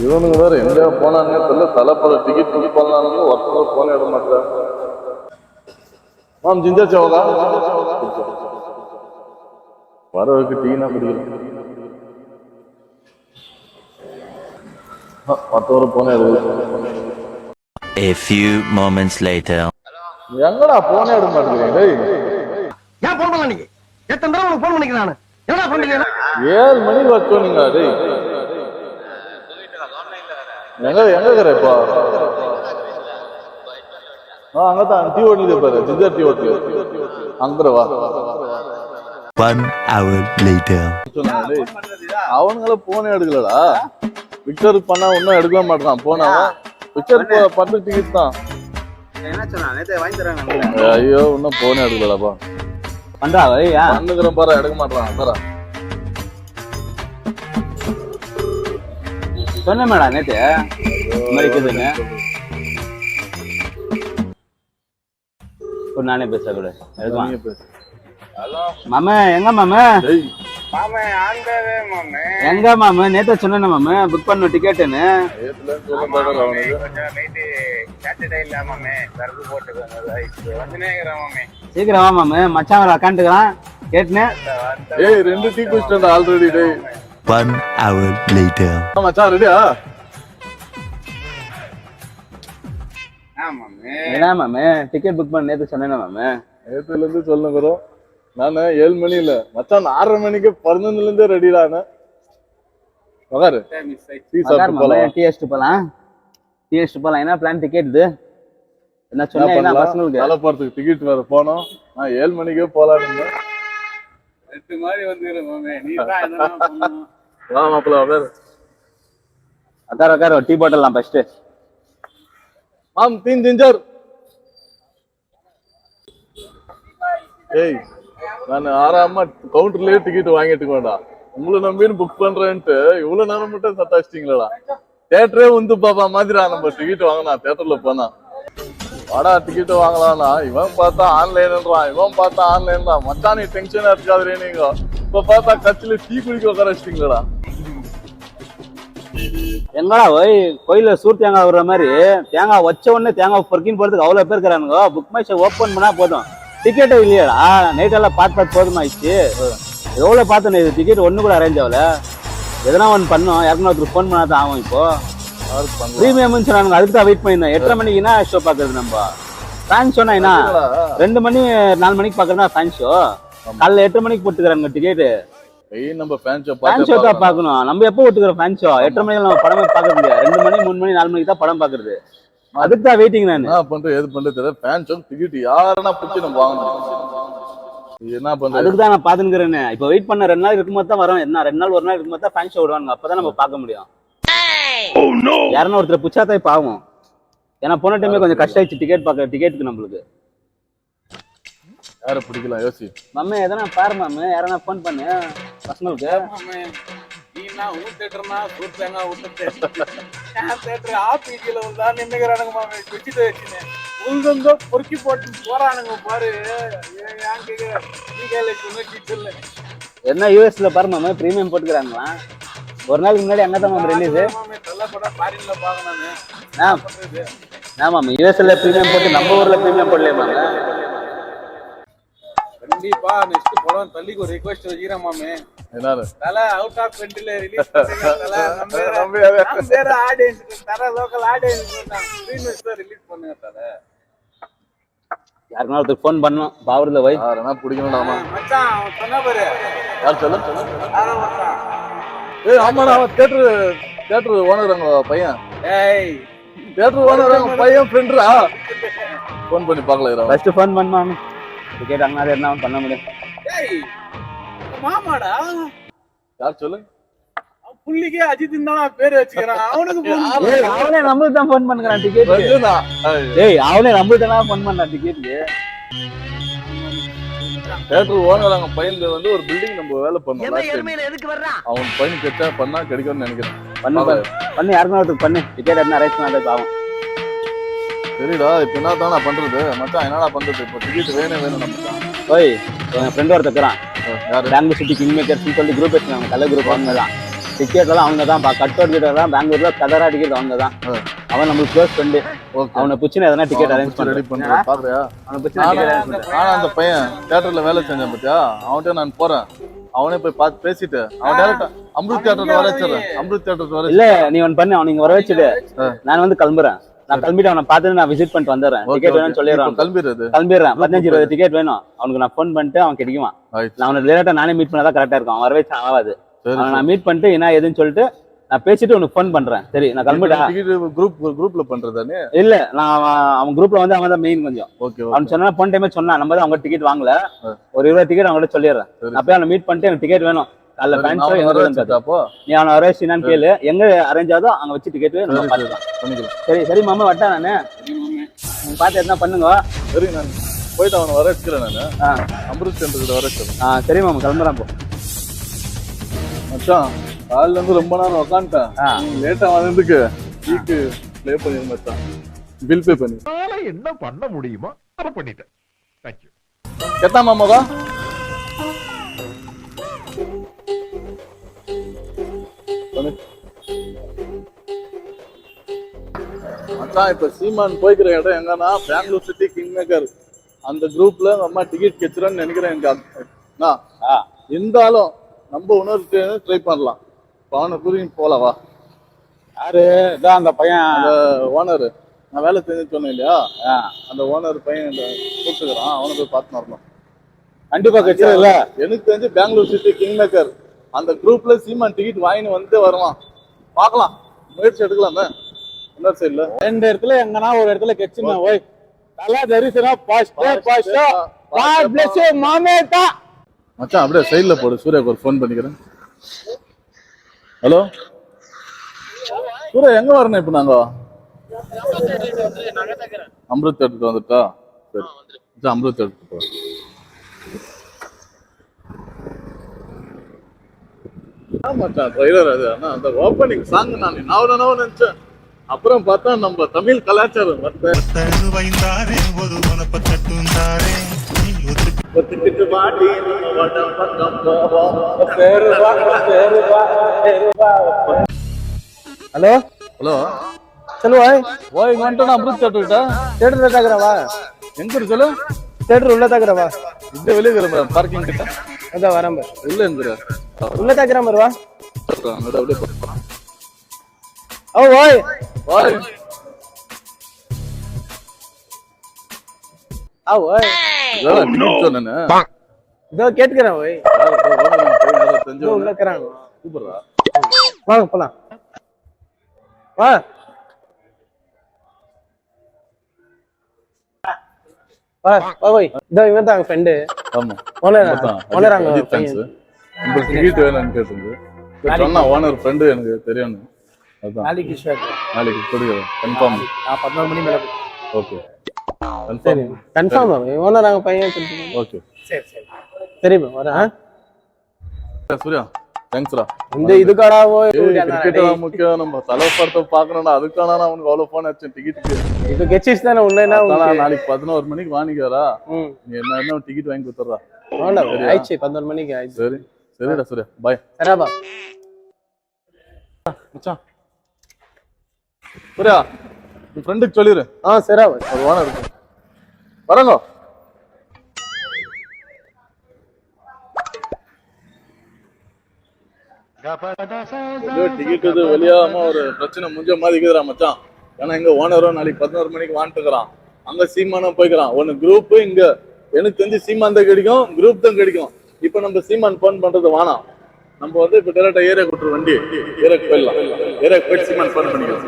இவனுங்க வேற எங்க போனானுங்க தெரியல, தலைப்பட டிக்கெட் புக் பண்ணலானுங்க, ஒருத்தர் போன இட மாட்டேன். மேம் ஜிஞ்சா சோகா வரவுக்கு டீனா குடிக்கல, மற்றவரு போன A few moments later. எங்கடா போன இட மாட்டேங்கிறேன். டேய் ஏன் போன் பண்ணல நீங்க? எத்தனை தடவை உனக்கு போன் பண்ணிக்கிறேன் நானு? என்னடா பண்றீங்க? 7 மணிக்கு வச்சோம் நீங்க. டேய் எங்க இருக்கிற இப்போ? அங்கதான் டீ ஓட்டிது பாரு, ஜிஞ்சர் டீ ஓட்டி அங்க வா. 1 hour later. அவனுங்கள போனே எடுக்கலடா. விக்டர் பண்ணா ஒன்னும் எடுக்கவே மாட்டான் போனா. விக்டர் 10 டிக்கெட் தான். என்ன சொன்னா நேத்து வாங்கி தராங்க. ஐயோ இன்னும் போனே எடுக்கலடாப்பா. பண்றா வையா பண்ணுகிற பாரு, எடுக்க மாட்டான் பாரு. சொன்ன மேடம் நேத்து இருக்குதுன்னு ஒரு நானே பேச கூட எடுக்கலாம். மாமா எங்க மாமா? எங்க மாமா நேத்து சொன்ன மாமா புக் பண்ண டிக்கெட்டுன்னு. சீக்கிரம் வா மாமா, மச்சான் வர அக்காண்டுக்கிறான் கேட்டுனேன். 2 டீ குடிச்சிட்டேன் ஆல்ரெடி. டேய் 1 hour later. மச்சான் ரெடியா? என்ன மாமா டிக்கெட் புக் பண்ண நேத்து சொன்னேன் மாமா. நேத்துல இருந்து சொல்லுங்கிறோம். நானு 7 மணி இல்ல மச்சான் 6:30 மணிக்கு 11 இருந்தே ரெடிடானு. உட்காரு டீ சாப்பிட்டு போலாம். டீ அடிச்சுட்டு போலாம். என்ன பிளான் டிக்கெட் இது? என்ன சொன்னா என்ன பசங்களுக்கு தலை போறதுக்கு டிக்கெட் வேற போனோம். நான் 7 மணிக்கே போலான்னு 8 மாதிரி வந்துறேன் மாமே. நீ தான் என்னன்னா பண்ணனும். வா மாப்ள உட்காரு. உட்காரு டீ போட்டலாம் ஃபர்ஸ்ட். மாம் 3 ஜிஞ்சர். ஏய் நான் ஆறாம கவுண்டர்லயே டிக்கெட் வாங்கிட்டு வேண்டாம். உங்களை நம்பின்னு புக் பண்றேன்ட்டு இவ்வளவு நேரம் மட்டும் சத்தாச்சிட்டீங்களா? தியேட்டரே வந்து பாப்பா மாதிரிடா நம்ம டிக்கெட் வாங்கினா. தியேட்டர்ல போனா வாடா டிக்கெட் வாங்கலாம்னா இவன் பார்த்தா ஆன்லைன்றான், இவன் பார்த்தா ஆன்லைன்றான். மச்சான் நீ டென்ஷனா இருக்காதுரே நீங்க. இப்ப பார்த்தா கட்சியில டீ குடிக்க உட்கார வச்சிட்டீங்களா? எங்கடா ஓய் கோயில சூர் தேங்காய் விடுற மாதிரி தேங்காய் வச்ச உடனே தேங்காய் பொறுக்கின்னு போறதுக்கு அவ்வளவு பேர் இருக்கிறானுங்க. புக் மை ஷோ ஓப்பன் பண்ணா போதும், டிக்கெட்டே இல்லையாடா. நைட் எல்லாம் பார்த்து போதுமாயிடுச்சு. எவ்வளவு பார்த்தேன் இது டிக்கெட் ஒண்ணு கூட அரேஞ்ச் ஆகல. எதனா ஒன்று பண்ணோம், யாருன்னா ஒருத்தர் ஃபோன் பண்ணாதான் ஆகும். இப்போ ப்ரீமியம்னு சொன்னாங்க, அதுக்கு தான் வெயிட் பண்ணியிருந்தேன். 8:30 மணிக்குன்னா ஷோ பாக்குறது நம்ம. ஃபேன் ஷோனா என்ன 2 மணி 4 மணிக்கு பாக்குறதுனா ஃபேன் ஷோ. காலைல 8 மணிக்கு போட்டுக்கிறாங்க டிக்கெட்டு. நம்ம ஃபேன் ஷோ தான் பாக்கணும். நம்ம எப்போ போட்டுக்கிறோம் ஃபேன் ஷோ? 8:30 மணிக்கு நம்ம படமே பாக்க முடியாது. 2 மணி 3 மணி 4 மணிக்கு தான் படம் பாக்குறது. அதுக்கு தான் வெயிட்டிங். நான் என்ன பண்றேன் எது பண்றது ஃபேன் ஷோ டிக்கெட் யாரனா பிடிச்சி நம்ம வாங்கணும். என்ன பண்றது அதுக்கு தான் நான் பாத்துக்கிறேன்னு. இப்போ வெயிட் பண்ண 2 நாள் இருக்கும்போது தான் வரும். என்ன 2 நாள் 1 நாள் இருக்கும்போது தான் ஃபேன் ஷோ விடுவாங்க. அப்பதான் நம்ம பார்க்க முடியும். யாருன்னா ஒருத்தர் புச்சாதான் பாவம். ஏன்னா போன டைமே கொஞ்சம் கஷ்டம் ஆயிடுச்சு டிக்கெட் பார்க்க. டிக்கெட்டுக்கு நம்மளுக்கு யாரை பிடிக்கலாம் யோசி. மாமே எதனா பாரு மாமே, யாரனா ஃபோன் பண்ணு பசங்களுக்கு. நீனா ஊத்திட்டறனா சூர் தேங்காய் ஊத்திட்டே. நான் தேட்டர் ஆபீஸ்ல வந்தா நின்னுங்கறானுங்க மாமே. குச்சிட்டு வச்சினே உள்தங்க பொறுக்கி போட்டு போறானுங்க பாரு. ஏன் கேக்குற? நீ கேளு சொன்ன. என்ன யூஎஸ்ல பாரு மாமே பிரீமியம் போட்டுக்கறாங்களா? ஒரு நாளுக்கு முன்னாடி அங்க தான் மாமே ரிலீஸ். மாமே நல்ல படம் ஃபாரின்ல பாக்கறானே. நான் மாமே யூஎஸ்ல பிரீமியம் போட்டு நம்ம ஊர்ல பிரீமியம் போடலையே மாமே. கண்டிப்பா நெக்ஸ்ட் படம் தள்ளிக்கு ஒரு ரிக்வெஸ்ட் வச்சிரேன் மாமே. என்னது தல அவுட் ஆஃப் கண்ட்ரில ரிலீஸ் பண்ணுங்க. தல நம்ம வேற ஆடியன்ஸ் தர லோக்கல் ஆடியன்ஸ் பிரீமியர்ஸ் ரிலீஸ் பண்ணுங்க. தல யாருன்னா ஒருத்தர் ஃபோன் பண்ணோம் பாவர்ல போய். யாரனா பிடிக்கணும்டாமா மச்சான் சொன்ன பாரு. யார் சொல்லு? யாரோ மச்சான். ஏய் ஆமாடா அவன் தியேட்டர் ஓனர்ங்க பையன். ஏய் தியேட்டர் ஓனர்ங்க பையன் ஃப்ரெண்ட்ரா. ஃபோன் பண்ணி பார்க்கல. ஃபர்ஸ்ட் ஃபோன் பண்ணானே டிக்கெட் அங்க என்ன பண்ண முடியும். ஏய் மாமாடா. யார் சொல்லு? புள்ளிக்கே அஜித் தான் பேர் வச்சுக்கிறான். அவனுக்கு ஏய் அவனே நம்மளுக்கு தான் ஃபோன் பண்றான் டிக்கெட். ஏய் அவனே நம்மளுக்கு தான் ஃபோன் பண்றான் டிக்கெட்க்கு. தியேட்டர் ஓனர்ங்க பையன் வந்து ஒரு பில்டிங் நம்ம வேலை பண்ணோம். எதுக்கு வர்றான்? அவன் பையன் கெட்டா பண்ணா கிடைக்கும்னு நினைக்கிறேன். பண்ணு யாருன்னா ஒருத்தர் பண்ணு டிக்கெட் என்ன அரேஞ்ச் பண்ணாதே ஆகும். சரிடா இப்ப என்ன தானே பண்றது மச்சான்? என்னடா பண்றது? இப்போ டிக்கெட் வேணும் மச்சான். ஓய் என் ஃப்ரெண்ட் ஒருத்தர் இருக்கிறான். பெங்களூர் சிட்டி கிங் மேக்கர்ஸ் சொல்லி குரூப் வச்சுருக்காங்க. கலை குரூப் அவங்க தான். டிக்கெட்லாம் அவங்க தான் கட் அவுட் கிட்ட தான் பெங்களூர்ல கதரா டிக்கெட் அவங்க தான். அவன் நம்மளுக்கு க்ளோஸ் ஃப்ரெண்டு. அவனை பிடிச்சின்னு எதனா டிக்கெட் அரேஞ்ச் ரெடி பண்றேன் பாக்குறியா? அவனை பிடிச்சி ஆனா அந்த பையன் தியேட்டர்ல வேலை செஞ்சேன் பாத்தியா, அவன்கிட்ட நான் போறேன், அவனே போய் பார்த்து பேசிட்டு அவன் டேரக்டா அம்ருத் தியேட்டர் வர வச்சிடறேன். அம்ருத் தியேட்டர் வர இல்ல நீ ஒன்னு பண்ணு, அவன் இங்க வர வச்சுட்டு நான் வந்து கிளம்புறேன். நான் கிளம்பிட்டு அவனை பார்த்துட்டு நான் விசிட் பண்ணிட்டு வந்துடுறேன். டிக்கெட் வேணும்னு சொல்லிடுறான். கிளம்பிடுறேன். 15-20 டிக்கெட் வேணும் அவனுக்கு. நான் ஃபோன் பண்ணிட்டு அவன் கிடைக்குமா. நான் அவனை லேட்டா நானே மீட் பண்ணாதான் கரெக்டா இருக்கும். அவன் வரவே ஆகாது. நான் மீட் பண்ணிட்டு என்ன ஏதுன்னு சொல்லிட்டு நான் பேசிட்டு உனக்கு ஃபோன் பண்றேன். சரி நான் கிளம்பிட்டேன். குரூப்ல பண்றதானே? இல்ல நான் அவன் குரூப்ல வந்து அவன் தான் மெயின் கொஞ்சம். அவன் சொன்னா போன டைமே சொன்னான், நம்ம தான் அவங்க டிக்கெட் வாங்கல, ஒரு 20 டிக்கெட் அவங்கள்ட்ட சொல்லிடுறேன். அப்பயே அவனை மீட் பண்ணிட்டு எனக்கு டிக்கெட் வேணும் காலைல பேன்ஸோ நீ அவனை அரேஞ்ச் என்னன்னு கேளு, எங்க அரேஞ்ச் ஆகுதோ அங்க வச்சு டிக்கெட் பண்ணிக்கலாம். சரி சரி மாமா வட்டா நானு பார்த்து என்ன பண்ணுங்க. சரி நான் போயிட்டு அவனை வர வச்சுக்கிறேன். நான் அம்ருத் சென்டர் வர வச்சுக்கிறேன். சரி மாமா கிளம்புறான். போ மச்சான் காலைல இருந்து ரொம்ப நேரம் உட்காந்துட்டேன். லேட்டா வந்ததுக்கு வீக்கு ப்ளே பண்ணிருந்தேன் மச்சான். பில் பே பண்ணி என்ன பண்ண முடியுமோ அதை பண்ணிட்டேன். தேங்க்யூ. கேட்டா மாமாவா? மச்சான் இப்ப சீமான் போய்க்கிற இடம் எங்கன்னா பெங்களூர் சிட்டி கிங் மேக்கர் அந்த குரூப்ல அம்மா டிக்கெட் கெச்சுறான்னு நினைக்கிறேன். எனக்கு இருந்தாலும் நம்ம உணர்வு ட்ரை பண்ணலாம். அவனை புரியும் போலவா? யாரு இதான் அந்த பையன், அந்த ஓனர் நான் வேலை செஞ்சு சொன்னேன் இல்லையா, அந்த ஓனர் பையன் கூப்பிட்டுக்கிறான். அவனை போய் பார்த்து வரணும். கண்டிப்பா கட்சியா இல்ல. எனக்கு தெரிஞ்சு பெங்களூர் சிட்டி கிங் மேக்கர் அந்த குரூப்ல சீமான் டிக்கெட் வாங்கின்னு வந்து வருவான். பார்க்கலாம், முயற்சி எடுக்கலாமே. இன்னொரு சைட்ல 2 இடத்துல எங்கன்னா ஒரு இடத்துல கெச்சுனா ஓய் நல்லா தரிசனம் பாஸ்டா காட் பிளஸ் யூ மாமேட்டா. மச்சான் அப்படியே சைடுல போடு. சூர்யாக்கு ஒரு ஃபோன் பண்ணிக்கிறேன். ஹலோ சூர்யா, எங்க வரணும் இப்ப? நாங்க அம்ருத் எடுத்துட்டு வந்துட்டா? சரி அம்ருத் எடுத்துட்டு மச்சான் ட்ரைலர் அது. ஆனா அந்த ஓப்பனிங் சாங் நான் நினைச்சேன். அப்புறம் பார்த்தா நம்ம தமிழ் கலாச்சாரம் ஹலோ ஹலோ சொல்லுவா. ஓ இங்க வந்துட்டோம். அம்ருத் தேட்டர்கிட்ட தேட்டர் உள்ள தாக்குறவா? எங்க இருக்கு சொல்லு? தேட்டர் உள்ள தாக்குறவா? இந்த வெளியே இருக்கிற பார்க்கிங் கிட்ட அதான் வரம்ப உள்ள இருக்கிற உள்ள தாக்குற மாதிரி வா. அப்படியே ஓ ஓய் ஓய் ஆ ஓய் டிக்கெட் சொன்னேன்னு இதோ கேட்கிறேன். ஓய் உள்ள இருக்கறாங்க. கூப்பிடுறா. வாங்க போலாம். வா வா வா ஓய். இதோ இவன் தான் ஃப்ரெண்ட். ஆமா ஓனர் அங்க உங்களுக்கு டிக்கெட் வேணும்னு கேட்டுங்க. சொன்னா ஓனர் ஃப்ரெண்டு எனக்கு தெரியும். அதான் நாளைக்கு ஷர்ட் நாளைக்கு கொடுக்குறேன் கன்ஃபார்ம். 11 மணி மேல. ஓகே சரி கன்ஃபார்ம் ஓனர் அங்க பையன். ஓகே சரி சரி சரி வரேன். சூர்யா தேங்க்ஸ்ரா. இந்த இதுக்காடா போய் கிரிக்கெட் முக்கியம். நம்ம தலைப்படத்தை பாக்கணும்னா அதுக்கான அவனுக்கு அவ்வளவு போன் ஆச்சு டிக்கெட்டுக்கு. இது கெச்சிஸ் தானே உன்ன நாளைக்கு 11 மணிக்கு வாங்கிக்கிறா. நீ என்ன டிக்கெட் வாங்கி கொடுத்துறா. ஆயிடுச்சு 11 மணிக்கு ஆயிடுச்சு. சரி சரிடா சூர்யா பாய். சராபா மச்சான் சூர்யா உன் ஃப்ரெண்டுக்கு சொல்லிரு. சரா ஒரு ஓனர் இருக்கு வரங்க. டிக்கெட் இது வெளியாம ஒரு பிரச்சனை முடிஞ்ச மாதிரி இருக்குதுடா மச்சான். ஏன்னா எங்க ஓனரும் நாளைக்கு 11 மணிக்கு வாங்கிட்டுக்கிறான். அங்க சீமானும் போய்க்கிறான். ஒன்னு குரூப் இங்க எனக்கு தெரிஞ்சு சீமான் தான் கிடைக்கும், குரூப் தான் கிடைக்கும். இப்ப நம்ம சீமான் போன் பண்றது வேணாம். நம்ம வந்து இப்ப டேரக்டா ஏரியா கூட்டுரு. வண்டி ஏரியாக்கு போயிடலாம். ஏரியாக்கு போயிட்டு சீமான் போன் பண்ணிக்கலாம்.